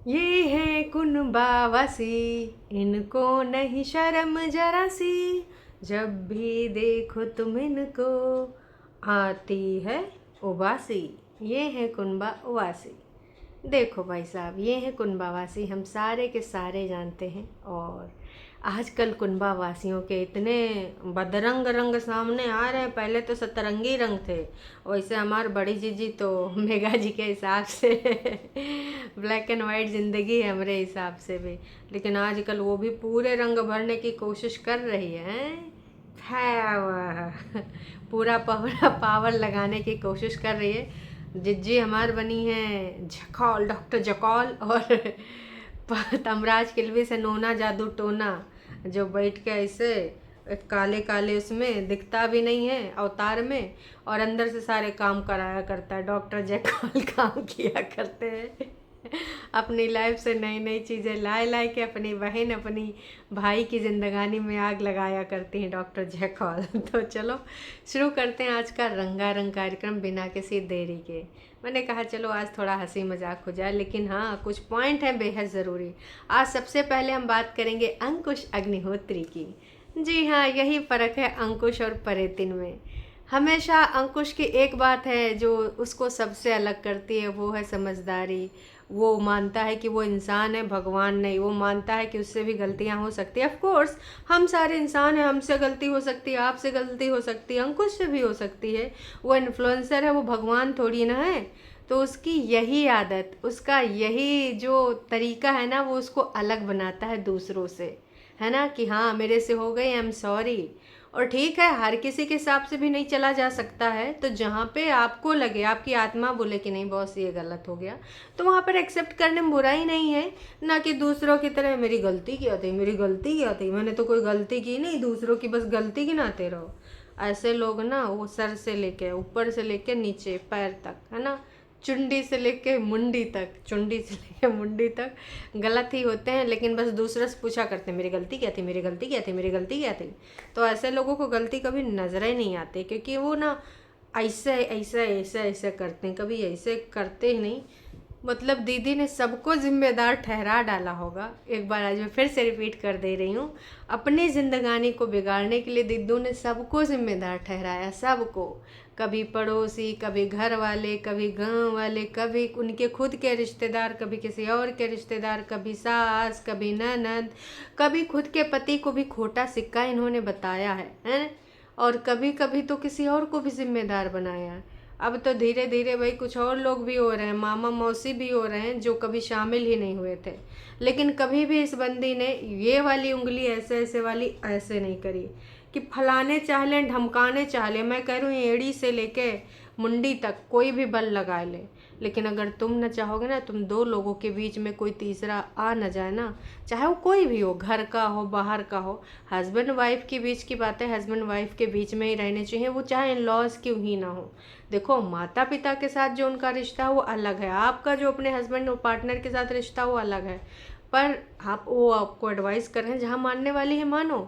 ये है कुनबावासी, इनको नहीं शर्म जरा सी, जब भी देखो तुम इनको आती है उबासी। ये है कुनबावासी। देखो भाई साहब, ये है कुनबावासी, हम सारे के सारे जानते हैं। और आजकल कुनबा वासियों के इतने बदरंग रंग सामने आ रहे हैं। पहले तो सतरंगी रंग थे, वैसे हमारे बड़ी जीजी तो मेगा जी के हिसाब से ब्लैक एंड वाइट ज़िंदगी है हमारे हिसाब से भी। लेकिन आजकल वो भी पूरे रंग भरने की कोशिश कर रही है। पावर पूरा पावर पावर लगाने की कोशिश कर रही है। जिज्जी हमार बनी है जकौल, डॉक्टर जकौल। और तमराज किलवी से नोना जादू टोना, जो बैठ के ऐसे काले काले उसमें दिखता भी नहीं है अवतार में, और अंदर से सारे काम कराया करता है। डॉक्टर जयकाल काम किया करते हैं अपनी लाइफ से नई नई चीज़ें लाए लाए के अपनी बहन अपनी भाई की ज़िंदगानी में आग लगाया करती हैं डॉक्टर जयकौल। तो चलो शुरू करते हैं आज का रंगारंग कार्यक्रम बिना किसी देरी के। मैंने कहा चलो आज थोड़ा हंसी मजाक हो जाए, लेकिन हाँ कुछ पॉइंट हैं बेहद ज़रूरी। आज सबसे पहले हम बात करेंगे अंकुश अग्निहोत्री की। जी हाँ, यही फ़र्क है अंकुश और परेतिन में। हमेशा अंकुश की एक बात है जो उसको सबसे अलग करती है, वो है समझदारी। वो मानता है कि वो इंसान है, भगवान नहीं। वो मानता है कि उससे भी गलतियां हो सकती है। ऑफ कोर्स हम सारे इंसान हैं, हमसे गलती हो सकती है, आपसे गलती हो सकती है, अंकुश से भी हो सकती है। वो इन्फ्लुएंसर है, वो भगवान थोड़ी ना है। तो उसकी यही आदत, उसका यही जो तरीका है ना, वो उसको अलग बनाता है दूसरों से। है ना कि हाँ मेरे से हो गई, आई एम सॉरी। और ठीक है, हर किसी के हिसाब से भी नहीं चला जा सकता है। तो जहाँ पे आपको लगे, आपकी आत्मा बोले कि नहीं बॉस ये गलत हो गया, तो वहाँ पर एक्सेप्ट करने में बुराई नहीं है। ना कि दूसरों की तरह मेरी गलती क्या थी, मेरी गलती क्या थी, मैंने तो कोई गलती की नहीं, दूसरों की बस गलती गिनाते रहो। ऐसे लोग ना, वो सर से लेके ऊपर से लेके नीचे पैर तक, है ना, चुंडी से लेके मुंडी तक, चुंडी से लेके मुंडी तक गलत ही होते हैं। लेकिन बस दूसरे से पूछा करते हैं मेरी गलती क्या थी, मेरी गलती क्या थी, मेरी गलती क्या थी। तो ऐसे लोगों को गलती कभी नजर ही नहीं आती, क्योंकि वो ना ऐसे ऐसे ऐसे ऐसे करते हैं, कभी ऐसे करते ही नहीं। मतलब दीदी ने सबको जिम्मेदार ठहरा डाला होगा। एक बार आज मैं फिर से रिपीट कर दे रही हूँ, अपनी जिंदगानी को बिगाड़ने के लिए दीदू ने सबको जिम्मेदार ठहराया, सबको। कभी पड़ोसी, कभी घर वाले, कभी गांव वाले, कभी उनके खुद के रिश्तेदार, कभी किसी और के रिश्तेदार, कभी सास, कभी ननद, कभी खुद के पति को भी खोटा सिक्का इन्होंने बताया है? और कभी कभी तो किसी और को भी जिम्मेदार बनाया है। अब तो धीरे धीरे भाई कुछ और लोग भी हो रहे हैं, मामा मौसी भी हो रहे हैं, जो कभी शामिल ही नहीं हुए थे। लेकिन कभी भी इस बंदी ने ये वाली उंगली ऐसे ऐसे वाली ऐसे नहीं करी कि फलाने चाह लें, धमकाने चाह लें। मैं कह रही हूँ एड़ी से लेके मुंडी तक कोई भी बल लगा ले, लेकिन अगर तुम न चाहोगे ना, तुम दो लोगों के बीच में कोई तीसरा आ न जाए ना, चाहे वो कोई भी हो, घर का हो बाहर का हो, हस्बैंड वाइफ के बीच की बातें हस्बैंड वाइफ के बीच में ही रहने चाहिए, वो चाहे इन लॉज क्यों ही ना हो। देखो माता पिता के साथ जो उनका रिश्ता है वो अलग है, आपका जो अपने हस्बैंड और पार्टनर के साथ रिश्ता वो अलग है। पर आप, वो आपको एडवाइस कर रहे हैं, जहाँ मानने वाली है मानो।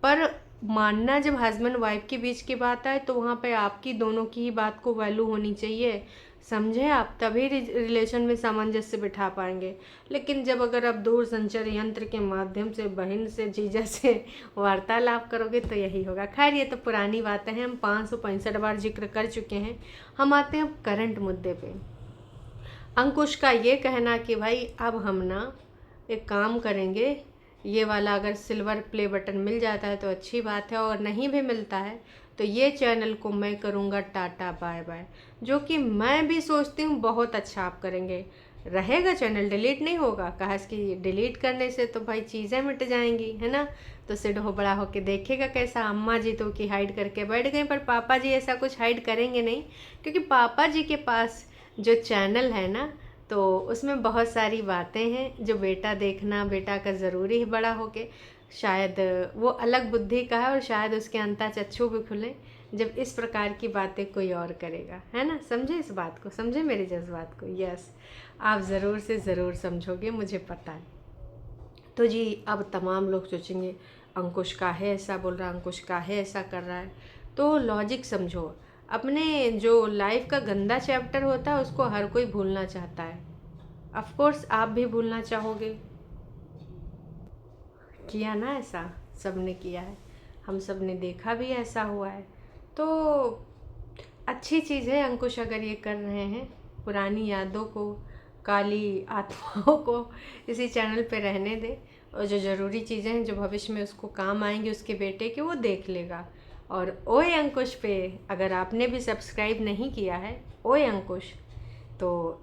पर मानना जब हस्बैंड वाइफ के बीच की बात आए तो वहाँ पे आपकी दोनों की ही बात को वैल्यू होनी चाहिए। समझे आप, तभी रिलेशन में सामंजस्य बिठा पाएंगे। लेकिन जब अगर आप दूर संचार यंत्र के माध्यम से बहन से जीजा से वार्तालाप करोगे तो यही होगा। खैर ये तो पुरानी बातें हैं, हम 565 बार जिक्र कर चुके हैं। हम आते हैं करंट मुद्दे पे। अंकुश का ये कहना कि भाई अब हम ना एक काम करेंगे, ये वाला अगर सिल्वर प्ले बटन मिल जाता है तो अच्छी बात है, और नहीं भी मिलता है तो ये चैनल को मैं करूँगा टाटा बाय बाय। जो कि मैं भी सोचती हूँ बहुत अच्छा आप करेंगे। रहेगा चैनल, डिलीट नहीं होगा। कहा कि डिलीट करने से तो भाई चीज़ें मिट जाएंगी, है ना। तो सिड हो बड़ा होके देखेगा कैसा। अम्मा जी तो की हाइड करके बैठ गए, पर पापा जी ऐसा कुछ हाइड करेंगे नहीं, क्योंकि पापा जी के पास जो चैनल है ना, तो उसमें बहुत सारी बातें हैं जो बेटा देखना, बेटा का ज़रूरी है बड़ा होके। शायद वो अलग बुद्धि का है, और शायद उसके अंता चक्षु भी खुले जब इस प्रकार की बातें कोई और करेगा, है ना। समझे इस बात को, समझे मेरे जज्बात को। यस, आप ज़रूर से ज़रूर समझोगे, मुझे पता है। तो जी अब तमाम लोग सोचेंगे अंकुश का है ऐसा बोल रहा है, अंकुश का है ऐसा कर रहा है। तो लॉजिक समझो। अपने जो लाइफ का गंदा चैप्टर होता है उसको हर कोई भूलना चाहता है। ऑफ कोर्स आप भी भूलना चाहोगे, किया ना, ऐसा सबने किया है, हम सब ने देखा भी ऐसा हुआ है। तो अच्छी चीज़ है अंकुश अगर ये कर रहे हैं, पुरानी यादों को, काली आत्माओं को इसी चैनल पे रहने दे, और जो ज़रूरी चीज़ें हैं जो भविष्य में उसको काम आएंगी उसके बेटे के, वो देख लेगा। और ओए अंकुश पे अगर आपने भी सब्सक्राइब नहीं किया है, ओए अंकुश, तो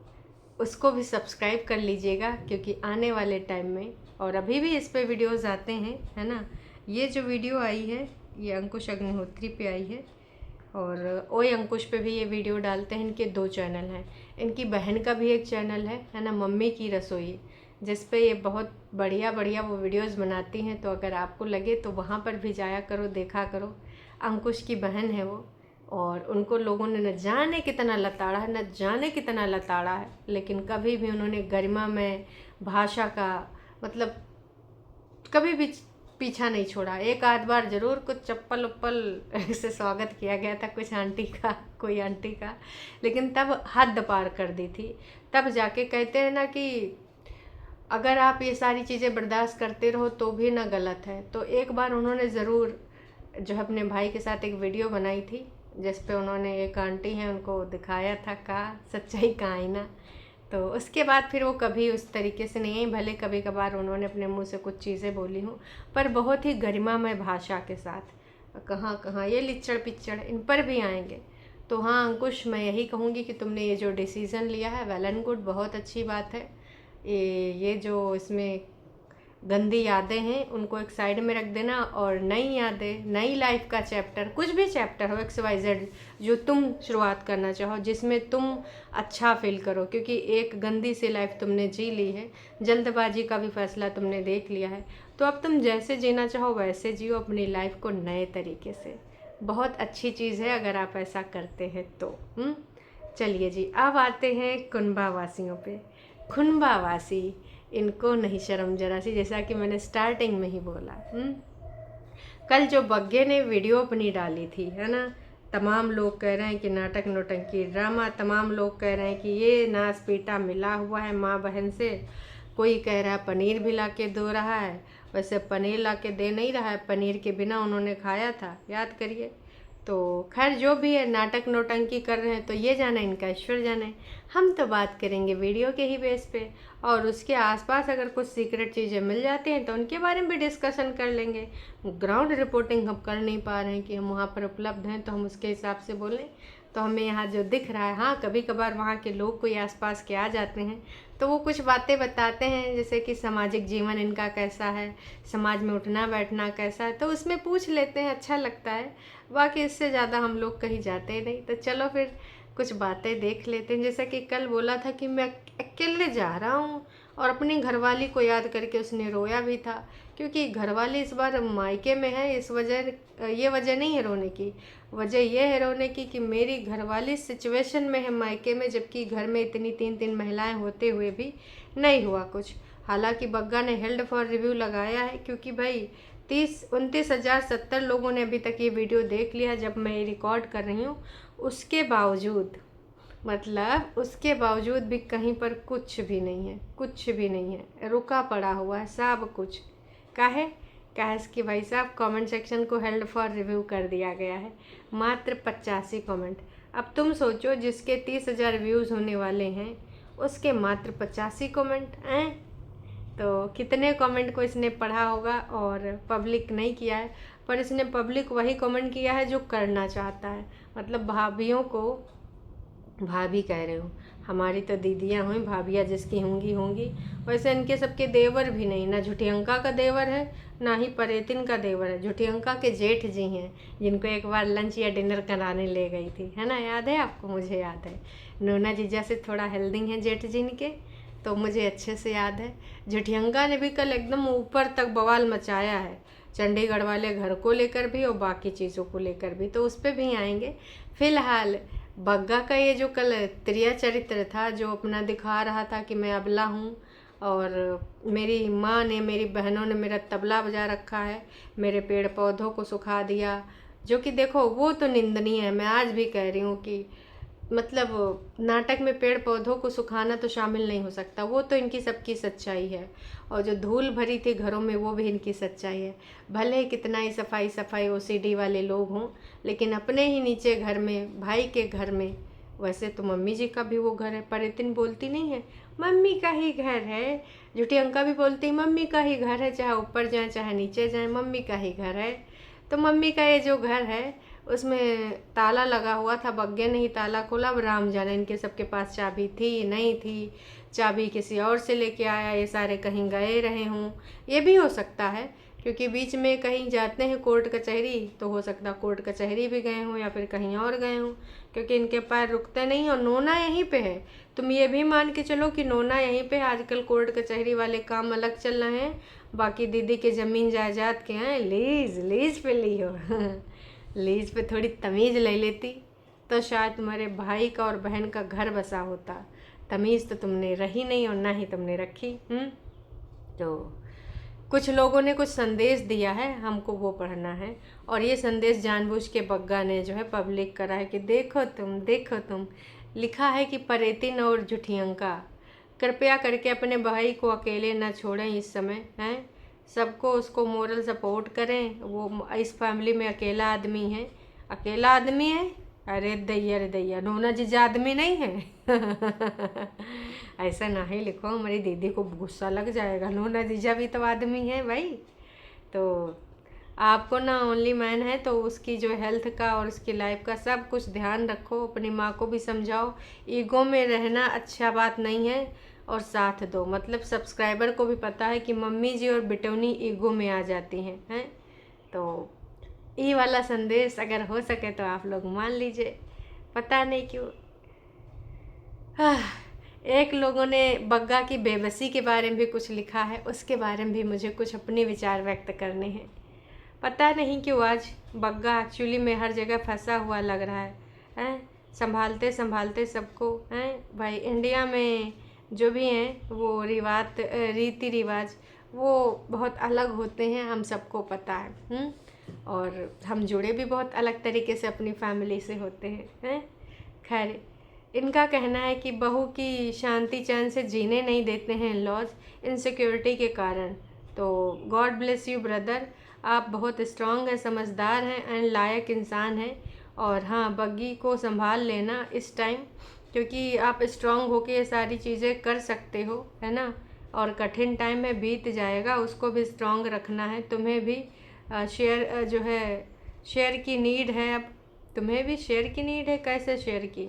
उसको भी सब्सक्राइब कर लीजिएगा, क्योंकि आने वाले टाइम में, और अभी भी इस पे वीडियोस आते हैं, है ना। ये जो वीडियो आई है ये अंकुश अग्निहोत्री पे आई है, और ओए अंकुश पे भी ये वीडियो डालते हैं। इनके 2 चैनल हैं, इनकी बहन का भी एक चैनल है ना, मम्मी की रसोई, जिस पे ये बहुत बढ़िया बढ़िया वो वीडियोस बनाती हैं। तो अगर आपको लगे तो वहाँ पर भी जाया करो, देखा करो। अंकुश की बहन है वो, और उनको लोगों ने न जाने कितना लताड़ा है, न जाने कितना लताड़ा है, लेकिन कभी भी उन्होंने गरिमा में भाषा का मतलब कभी भी पीछा नहीं छोड़ा। एक आध बार ज़रूर कुछ चप्पल उप्पल से स्वागत किया गया था, कुछ आंटी का, कोई आंटी का, लेकिन तब हद पार कर दी थी। तब जाके कहते हैं ना कि अगर आप ये सारी चीज़ें बर्दाश्त करते रहो तो भी ना गलत है। तो एक बार उन्होंने ज़रूर जो है अपने भाई के साथ एक वीडियो बनाई थी, जिस पे उन्होंने एक आंटी हैं उनको दिखाया था का सच्चाई का आईना। तो उसके बाद फिर वो कभी उस तरीके से नहीं, भले कभी कभार उन्होंने अपने मुंह से कुछ चीज़ें बोली हूँ, पर बहुत ही गरिमामय भाषा के साथ। कहाँ कहाँ ये लिच्चड़ पिच्चड़ इन पर भी आएंगे। तो हाँ अंकुश, मैं यही कहूँगी कि तुमने ये जो डिसीज़न लिया है वेल एंड गुड, बहुत अच्छी बात है। ये जो इसमें गंदी यादें हैं उनको एक साइड में रख देना, और नई यादें, नई लाइफ का चैप्टर, कुछ भी चैप्टर हो XYZ जो तुम शुरुआत करना चाहो, जिसमें तुम अच्छा फील करो, क्योंकि एक गंदी सी लाइफ तुमने जी ली है, जल्दबाजी का भी फैसला तुमने देख लिया है, तो अब तुम जैसे जीना चाहो वैसे जियो अपनी लाइफ को नए तरीके से। बहुत अच्छी चीज़ है अगर आप ऐसा करते हैं तो। चलिए जी, अब आते हैं कुनबा वासियों पे। खुनबा वासी, इनको नहीं शर्म जरा सी, जैसा कि मैंने स्टार्टिंग में ही बोला। कल जो बग्गे ने वीडियो अपनी डाली थी, है ना, तमाम लोग कह रहे हैं कि नाटक नौटंकी ड्रामा, तमाम लोग कह रहे हैं कि ये नास पीटा मिला हुआ है माँ बहन से, कोई कह रहा है पनीर भी ला के दो रहा है, वैसे पनीर ला के दे नहीं रहा है, पनीर के बिना उन्होंने खाया था, याद करिए। तो खैर जो भी है, नाटक नौटंकी कर रहे हैं तो ये जाने, इनका ईश्वर जाने। हम तो बात करेंगे वीडियो के ही बेस पे, और उसके आसपास अगर कुछ सीक्रेट चीज़ें मिल जाती हैं तो उनके बारे में भी डिस्कशन कर लेंगे। ग्राउंड रिपोर्टिंग हम कर नहीं पा रहे हैं कि हम वहाँ पर उपलब्ध हैं तो हम उसके हिसाब से बोलें। तो हमें यहाँ जो दिख रहा है, हाँ कभी कभार वहाँ के लोग कोई आसपास के आ जाते हैं तो वो कुछ बातें बताते हैं, जैसे कि सामाजिक जीवन इनका कैसा है, समाज में उठना बैठना कैसा है, तो उसमें पूछ लेते हैं, अच्छा लगता है। बाकी इससे ज़्यादा हम लोग कहीं जाते ही नहीं। तो चलो फिर कुछ बातें देख लेते हैं। जैसा कि कल बोला था कि मैं अकेले जा रहा हूँ, और अपनी घरवाली को याद करके उसने रोया भी था, क्योंकि घरवाली इस बार मायके में है। इस वजह, ये वजह नहीं है रोने की, वजह यह है रोने की कि मेरी घरवाली सिचुएशन में है मायके में, जबकि घर में इतनी 3 महिलाएं होते हुए भी नहीं हुआ कुछ। हालांकि बग्गा ने हेल्ड फॉर रिव्यू लगाया है, क्योंकि भाई 29,070 लोगों ने अभी तक ये वीडियो देख लिया जब मैं ये रिकॉर्ड कर रही हूँ। उसके बावजूद, मतलब उसके बावजूद भी कहीं पर कुछ भी नहीं है, कुछ भी नहीं है, रुका पड़ा हुआ है सब कुछ। काहे कि भाई साहब कमेंट सेक्शन को हेल्ड फॉर रिव्यू कर दिया गया है, मात्र 85 कमेंट। अब तुम सोचो, जिसके 30,000 व्यूज़ होने वाले हैं उसके मात्र 85 कमेंट हैं, तो कितने कमेंट को इसने पढ़ा होगा और पब्लिक नहीं किया है। पर इसने पब्लिक वही कमेंट किया है जो करना चाहता है। मतलब भाभियों को, भाभी कह रहे हूँ, हमारी तो दीदियाँ हुई, भाभियाँ जिसकी होंगी होंगी, वैसे इनके सबके देवर भी नहीं, ना झुठियंका का देवर है ना ही परेतिन का देवर है। झुठियंका के जेठ जी हैं, जिनको एक बार लंच या डिनर कराने ले गई थी, है ना, याद है आपको? मुझे याद है, नोना जीजा से थोड़ा हेल्दी हैं जेठ जी इनके, तो मुझे अच्छे से याद है। झुठियंका ने भी कल एकदम ऊपर तक बवाल मचाया है, चंडीगढ़ वाले घर को लेकर भी और बाकी चीज़ों को लेकर भी, तो उस पर भी आएंगे। फिलहाल बग्गा का ये जो कल त्रिया चरित्र था, जो अपना दिखा रहा था कि मैं अबला हूँ और मेरी माँ ने, मेरी बहनों ने मेरा तबला बजा रखा है, मेरे पेड़ पौधों को सुखा दिया, जो कि देखो वो तो निंदनीय है। मैं आज भी कह रही हूँ कि मतलब नाटक में पेड़ पौधों को सुखाना तो शामिल नहीं हो सकता, वो तो इनकी सबकी सच्चाई है। और जो धूल भरी थी घरों में, वो भी इनकी सच्चाई है। भले ही कितना ही सफाई सफाई ओसीडी वाले लोग हों, लेकिन अपने ही नीचे घर में, भाई के घर में, वैसे तो मम्मी जी का भी वो घर है, पर इतनी बोलती नहीं है, मम्मी का ही घर है। झूठी अंका भी बोलती है मम्मी का ही घर है, चाहे ऊपर जाए चाहे नीचे जाए मम्मी का ही घर है। तो मम्मी का ये जो घर है उसमें ताला लगा हुआ था, बग्गे ने ही ताला खोला। अब राम जाने इनके सबके पास चाबी थी नहीं थी, चाबी किसी और से लेके आया, ये सारे कहीं गए रहे हों, ये भी हो सकता है। क्योंकि बीच में कहीं जाते हैं कोर्ट कचहरी, तो हो सकता कोर्ट कचहरी भी गए हों या फिर कहीं और गए हों, क्योंकि इनके पैर रुकते नहीं। और नोना यहीं पे है, तुम ये भी मान के चलो कि नोना यहीं पे। आजकल कोर्ट कचहरी वाले काम अलग चल रहे हैं, बाकी दीदी के ज़मीन जायदाद के हैं, लीज लीज पे ली हो लीज पे थोड़ी तमीज़ ले लेती तो शायद तुम्हारे भाई का और बहन का घर बसा होता। तमीज़ तो तुमने रही नहीं और ना ही तुमने रखी। तो कुछ लोगों ने कुछ संदेश दिया है, हमको वो पढ़ना है। और ये संदेश जानबूझ के बग्गा ने जो है पब्लिक करा है कि देखो तुम। लिखा है कि परेतिन और झुठियंका, कृपया करके अपने भाई को अकेले न छोड़ें इस समय, हैं। सबको उसको मोरल सपोर्ट करें। वो इस फैमिली में अकेला आदमी है। अकेला आदमी है? अरे दैया, नोना जीजा आदमी नहीं है ऐसा ना ही लिखो, हमारी दीदी को गुस्सा लग जाएगा। नोना जीजा भी तो आदमी है भाई। तो आपको ना ओनली मैन है, तो उसकी जो हेल्थ का और उसकी लाइफ का सब कुछ ध्यान रखो। अपनी माँ को भी समझाओ, ईगो में रहना अच्छा बात नहीं है, और साथ दो। मतलब सब्सक्राइबर को भी पता है कि मम्मी जी और बिटौनी ईगो में आ जाती हैं। तो ये वाला संदेश अगर हो सके तो आप लोग मान लीजिए। पता नहीं क्यों एक लोगों ने बग्गा की बेबसी के बारे में भी कुछ लिखा है, उसके बारे में भी मुझे कुछ अपने विचार व्यक्त करने हैं। पता नहीं क्यों आज बग्गा एक्चुअली में हर जगह फंसा हुआ लग रहा है। संभालते संभालते सबको हैं। भाई इंडिया में जो भी हैं वो रीति रिवाज वो बहुत अलग होते हैं, हम सबको पता है। और हम जुड़े भी बहुत अलग तरीके से अपनी फैमिली से होते हैं। खैर, इनका कहना है कि बहू की शांति चैन से जीने नहीं देते हैं लॉज, इनसिक्योरिटी के कारण। तो गॉड ब्लेस यू ब्रदर, आप बहुत स्ट्रांग हैं, समझदार हैं एंड लायक इंसान हैं। और हाँ, बग्गी को संभाल लेना इस टाइम, क्योंकि आप स्ट्रांग होके ये सारी चीज़ें कर सकते हो, है ना। और कठिन टाइम में बीत जाएगा, उसको भी स्ट्रांग रखना है। तुम्हें भी शेयर की नीड है। अब तुम्हें भी शेयर की नीड है। कैसे शेयर की?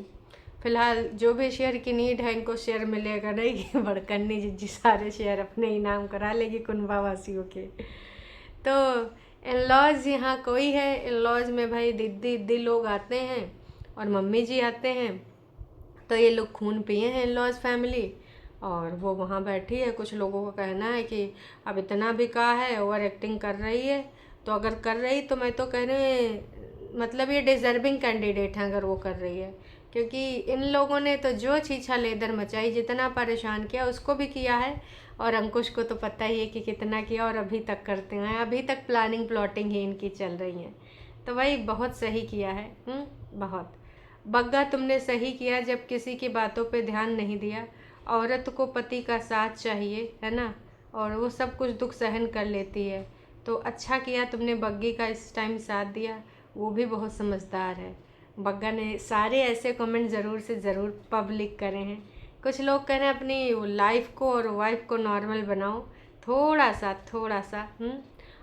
फ़िलहाल जो भी शेयर की नीड है इनको शेयर मिलेगा नहीं बड़कन्नी जिज्जी सारे शेयर अपने ही नाम करा लेगी कुनबा वासियों के। तो इन लॉज यहाँ कोई है, इन लॉज में भाई दीदी लोग आते हैं और मम्मी जी आते हैं। तो ये लोग खून पिए हैं इन लॉज फैमिली, और वो वहाँ बैठी है। कुछ लोगों का कहना है कि अब इतना भी कहा है, ओवर एक्टिंग कर रही है। तो अगर कर रही तो मैं तो कह रही, मतलब ये डिज़र्विंग कैंडिडेट है अगर वो कर रही है। क्योंकि इन लोगों ने तो जो छीछा लेदर मचाई, जितना परेशान किया उसको भी किया है। और अंकुश को तो पता ही है कि कितना किया, और अभी तक करते हैं। अभी तक प्लानिंग प्लॉटिंग ही इनकी चल रही है। तो भाई बहुत सही किया है। बहुत बग्गा तुमने सही किया जब किसी की बातों पे ध्यान नहीं दिया। औरत को पति का साथ चाहिए, है ना, और वो सब कुछ दुख सहन कर लेती है। तो अच्छा किया तुमने बग्गी का इस टाइम साथ दिया, वो भी बहुत समझदार है। बग्गा ने सारे ऐसे कमेंट ज़रूर से ज़रूर पब्लिक करे हैं। कुछ लोग कह रहे हैं अपनी लाइफ को और वाइफ को नॉर्मल बनाओ, थोड़ा सा।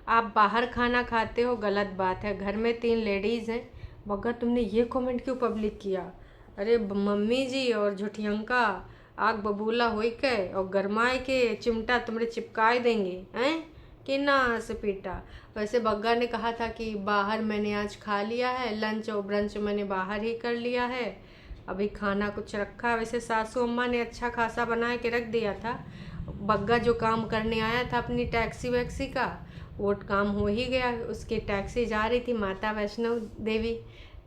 आप बाहर खाना खाते हो, गलत बात है। घर में 3 लेडीज़ हैं। बग्गा तुमने ये कमेंट क्यों पब्लिक किया? अरे मम्मी जी और झुठियंका आग बबूला होई के और गरमाए के चिमटा तुमरे चिपकाए देंगे हैं कि ना से पीटा। वैसे बग्गा ने कहा था कि बाहर मैंने आज खा लिया है, लंच और ब्रंच मैंने बाहर ही कर लिया है, अभी खाना कुछ रखा। वैसे सासू अम्मा ने अच्छा खासा बना के रख दिया था। बग्गा जो काम करने आया था अपनी टैक्सी वैक्सी का, वो काम हो ही गया। उसकी टैक्सी जा रही थी माता वैष्णो देवी।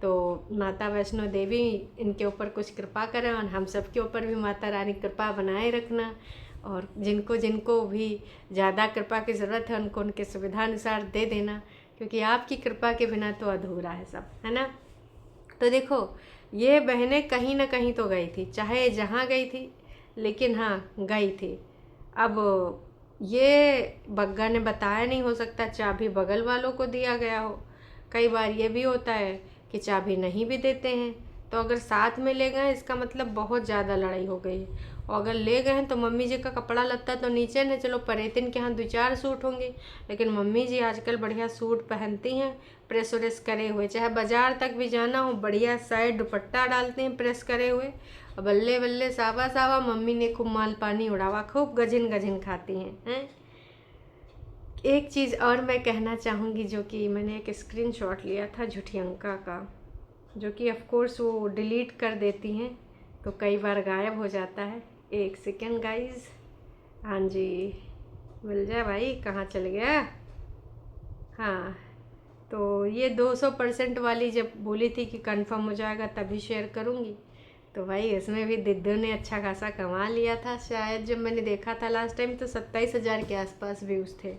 तो माता वैष्णो देवी इनके ऊपर कुछ कृपा करें, और हम सब के ऊपर भी माता रानी कृपा बनाए रखना। और जिनको जिनको भी ज़्यादा कृपा की ज़रूरत है उनको उनके सुविधा अनुसार दे देना, क्योंकि आपकी कृपा के बिना तो अधूरा है सब, है ना। तो देखो, ये बहनें कहीं ना कहीं तो गई थी, चाहे जहाँ गई थी, लेकिन हाँ गई थी। अब ये बग्गा ने बताया नहीं, हो सकता चाबी बगल वालों को दिया गया हो। कई बार ये भी होता है कि चाबी नहीं भी देते हैं। तो अगर साथ में ले गए इसका मतलब बहुत ज़्यादा लड़ाई हो गई है। और अगर ले गए हैं तो मम्मी जी का कपड़ा लत्ता तो नीचे न, चलो परेतिन के यहाँ 2-4 सूट होंगे, लेकिन मम्मी जी आजकल बढ़िया सूट पहनती हैं प्रेस व्रेस करे हुए। चाहे बाजार तक भी जाना हो, बढ़िया साइड दुपट्टा डालते हैं प्रेस करे हुए। और बल्ले बल्ले सावा सावा मम्मी ने खूब माल पानी उड़ावा, खूब गजिन गजिन खाती हैं। एक चीज़ और मैं कहना चाहूँगी, जो कि मैंने एक स्क्रीनशॉट लिया था झुठियंका का, जो कि ऑफ कोर्स वो डिलीट कर देती हैं तो कई बार गायब हो जाता है। एक सेकेंड गाइस, हाँ जी मिल जाए भाई, कहाँ चल गया। हाँ, तो ये 200% वाली जब बोली थी कि कंफर्म हो जाएगा तभी शेयर करूँगी, तो भाई इसमें भी दिद्दू ने अच्छा खासा कमा लिया था। शायद जब मैंने देखा था लास्ट टाइम तो 27,000 के आसपास व्यूज़ थे।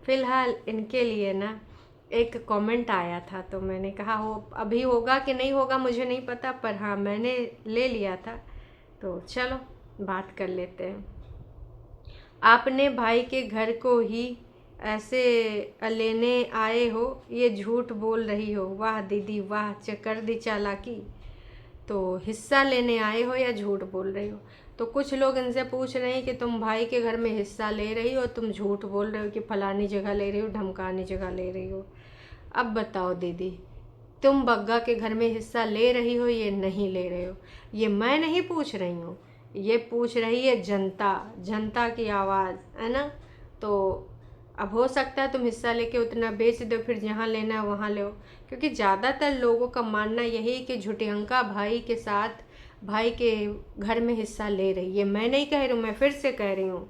फ़िलहाल इनके लिए ना एक कमेंट आया था, तो मैंने कहा हो अभी होगा कि नहीं होगा मुझे नहीं पता, पर हाँ मैंने ले लिया था, तो चलो बात कर लेते हैं। आपने भाई के घर को ही ऐसे लेने आए हो, ये झूठ बोल रही हो। वाह दीदी वाह, कर दी चालाकी। तो हिस्सा लेने आए हो या झूठ बोल रही हो। तो कुछ लोग इनसे पूछ रहे हैं कि तुम भाई के घर में हिस्सा ले रही हो, तुम झूठ बोल रहे हो कि फलानी जगह ले रही हो, ढमकानी जगह ले रही हो। अब बताओ दीदी, तुम बग्गा के घर में हिस्सा ले रही हो ये नहीं ले रहे हो, ये मैं नहीं पूछ रही हूँ, ये पूछ रही है जनता, जनता की आवाज़ है ना। तो अब हो सकता है तुम हिस्सा लेके उतना बेच दो, फिर जहाँ लेना है वहाँ लो, क्योंकि ज़्यादातर लोगों का मानना यही कि झुटियंका भाई के साथ भाई के घर में हिस्सा ले रही है। मैं नहीं कह रही हूँ, मैं फिर से कह रही हूँ,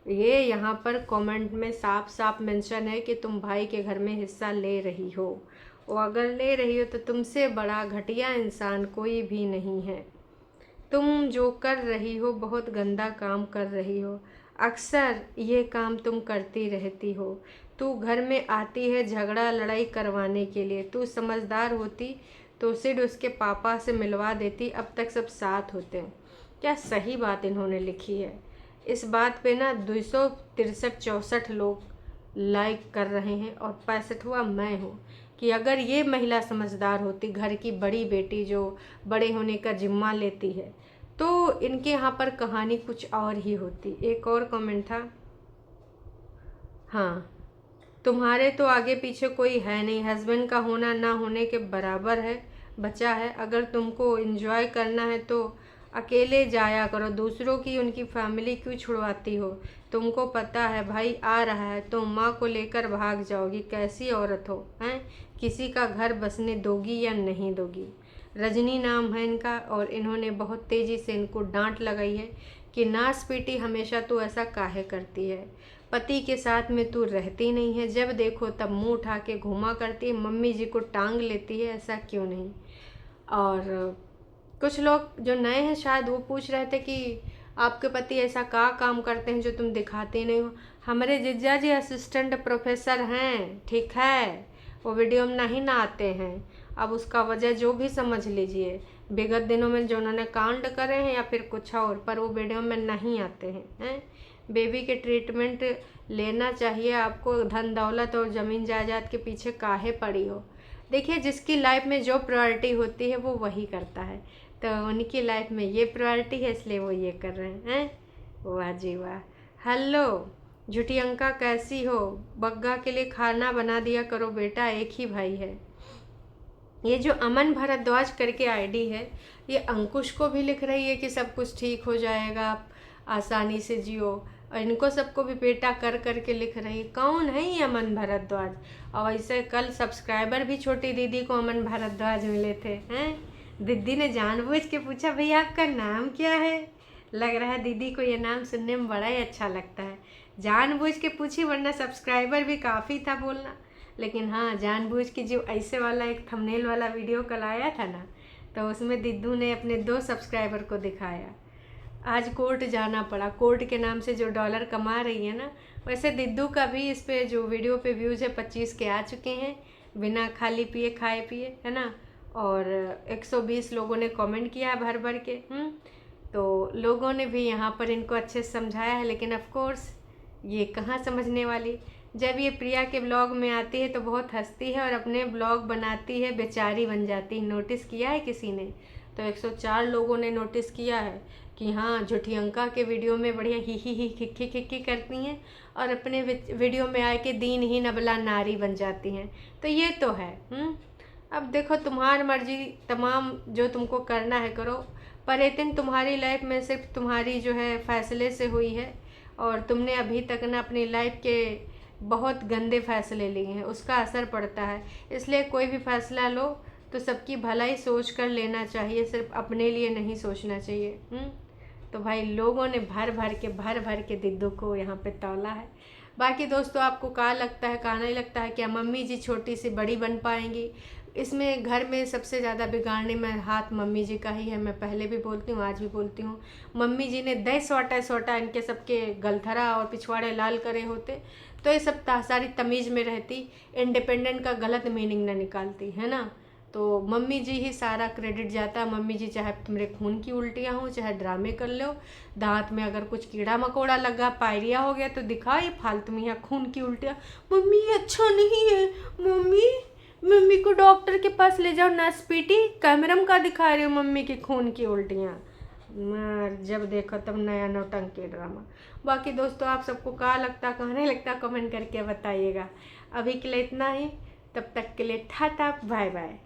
ये यहाँ पर कमेंट में साफ साफ मेंशन है कि तुम भाई के घर में हिस्सा ले रही हो। और अगर ले रही हो तो तुमसे बड़ा घटिया इंसान कोई भी नहीं है। तुम जो कर रही हो बहुत गंदा काम कर रही हो, अक्सर ये काम तुम करती रहती हो। तू घर में आती है झगड़ा लड़ाई करवाने के लिए, तू समझदार होती तो सिर्फ उसके पापा से मिलवा देती, अब तक सब साथ होते। क्या सही बात इन्होंने लिखी है। इस बात पे ना 263-64 लोग लाइक कर रहे हैं और 65वां मैं हूँ कि अगर ये महिला समझदार होती, घर की बड़ी बेटी जो बड़े होने का जिम्मा लेती है, तो इनके यहाँ पर कहानी कुछ और ही होती। एक और कमेंट था, हाँ तुम्हारे तो आगे पीछे कोई है नहीं, हस्बैंड का होना ना होने के बराबर है, बचा है। अगर तुमको एंजॉय करना है तो अकेले जाया करो, दूसरों की उनकी फैमिली क्यों छुड़वाती हो। तुमको पता है भाई आ रहा है तो माँ को लेकर भाग जाओगी, कैसी औरत हो हैं, किसी का घर बसने दोगी या नहीं दोगी। रजनी नाम है इनका, और इन्होंने बहुत तेज़ी से इनको डांट लगाई है कि नास पीटी हमेशा तू ऐसा काहे करती है, पति के साथ में तू रहती नहीं है, जब देखो तब मुंह उठा के घूमा करती है, मम्मी जी को टांग लेती है, ऐसा क्यों नहीं। और कुछ लोग जो नए हैं शायद वो पूछ रहे थे कि आपके पति ऐसा क्या काम करते हैं जो तुम दिखाते नहीं हो। हमारे जीजा जी असिस्टेंट प्रोफेसर हैं, ठीक है, वो वीडियो में नहीं ना आते हैं। अब उसका वजह जो भी समझ लीजिए, विगत दिनों में जो उन्होंने कांड करे हैं या फिर कुछ और, पर वो वीडियो में नहीं आते हैं। बेबी के ट्रीटमेंट लेना चाहिए आपको, धन दौलत और ज़मीन जायदाद के पीछे काहे पड़ी हो। देखिए जिसकी लाइफ में जो प्रायोरिटी होती है वो वही करता है, तो उनकी लाइफ में ये प्रायोरिटी है इसलिए वो ये कर रहे हैं। वाह जी वाह। हेलो झुटियंका कैसी हो, बग्गा के लिए खाना बना दिया करो बेटा, एक ही भाई है। ये जो अमन भारद्वाज करके आईडी है, ये अंकुश को भी लिख रही है कि सब कुछ ठीक हो जाएगा, आप आसानी से जियो, और इनको सबको भी बेटा कर करके लिख रही है। कौन है ये अमन भारद्वाज। और वैसे कल सब्सक्राइबर भी छोटी दीदी को अमन भारद्वाज मिले थे हैं। दीदी ने जानबूझ के पूछा भैया आपका नाम क्या है, लग रहा है दीदी को ये नाम सुनने में बड़ा ही अच्छा लगता है, जानबूझ के पूछी, वरना सब्सक्राइबर भी काफ़ी था बोलना। लेकिन हाँ जानबूझ के जो ऐसे वाला एक थंबनेल वाला वीडियो कल आया था ना, तो उसमें दिद्दू ने अपने 2 सब्सक्राइबर को दिखाया। आज कोर्ट जाना पड़ा, कोर्ट के नाम से जो डॉलर कमा रही है ना, वैसे दिद्दू का भी इस पे जो वीडियो पे व्यूज़ है 25 के आ चुके हैं, बिना खाली पिए खाए पिए, है ना। और 120 लोगों ने कमेंट किया है भर भर के। तो लोगों ने भी यहाँ पर इनको अच्छे से समझाया है, लेकिन ऑफ कोर्स ये कहाँ समझने वाली। जब ये प्रिया के ब्लॉग में आती है तो बहुत हंसती है और अपने ब्लॉग बनाती है, बेचारी बन जाती है। नोटिस किया है किसी ने? तो 104 लोगों ने नोटिस किया है कि हाँ, झूठी अंका के वीडियो में बढ़िया ही खिक्की खिक्की करती हैं और अपने वीडियो में आके दीनहीन अबला नारी बन जाती हैं। तो ये तो है। अब देखो, तुम्हारी मर्जी, तमाम जो तुमको करना है करो, पर रेटिंग तुम्हारी लाइफ में सिर्फ तुम्हारी जो है फैसले से हुई है, और तुमने अभी तक ना अपनी लाइफ के बहुत गंदे फैसले लिए हैं, उसका असर पड़ता है। इसलिए कोई भी फैसला लो तो सबकी भलाई सोच कर लेना चाहिए, सिर्फ अपने लिए नहीं सोचना चाहिए। तो भाई लोगों ने भर भर के दिद्दू को यहाँ पे तौला है। बाकी दोस्तों, आपको क्या लगता है, क्या नहीं लगता है? क्या मम्मी जी छोटी सी बड़ी बन पाएंगी? इसमें घर में सबसे ज़्यादा बिगाड़ने में हाथ मम्मी जी का ही है। मैं पहले भी बोलती हूँ, आज भी बोलती हूँ। मम्मी जी ने 10 सोटा इनके सबके गलथरा और पिछवाड़े लाल करे होते तो ये सब सारी तमीज़ में रहती, इंडिपेंडेंट का गलत मीनिंग न निकालती, है ना। तो मम्मी जी ही सारा क्रेडिट जाता है। मम्मी जी चाहे तुम्हारे खून की उल्टियाँ हों, चाहे ड्रामे कर लो, दांत में अगर कुछ कीड़ा मकोड़ा लगा, पायरिया हो गया तो दिखा ये फालतू में यहाँ खून की उल्टियाँ। मम्मी ये अच्छा नहीं है, मम्मी को डॉक्टर के पास ले जाओ, नर्स पीटी, कैमरम का दिखा रही हो मम्मी की खून की उल्टियाँ। मर जब देखो तब नया नौटंकी ड्रामा। बाकी दोस्तों, आप सबको क्या लगता, कहाँ नहीं लगता, कमेंट करके बताइएगा। अभी के लिए इतना ही, तब तक के लिए टाटा बाय बाय।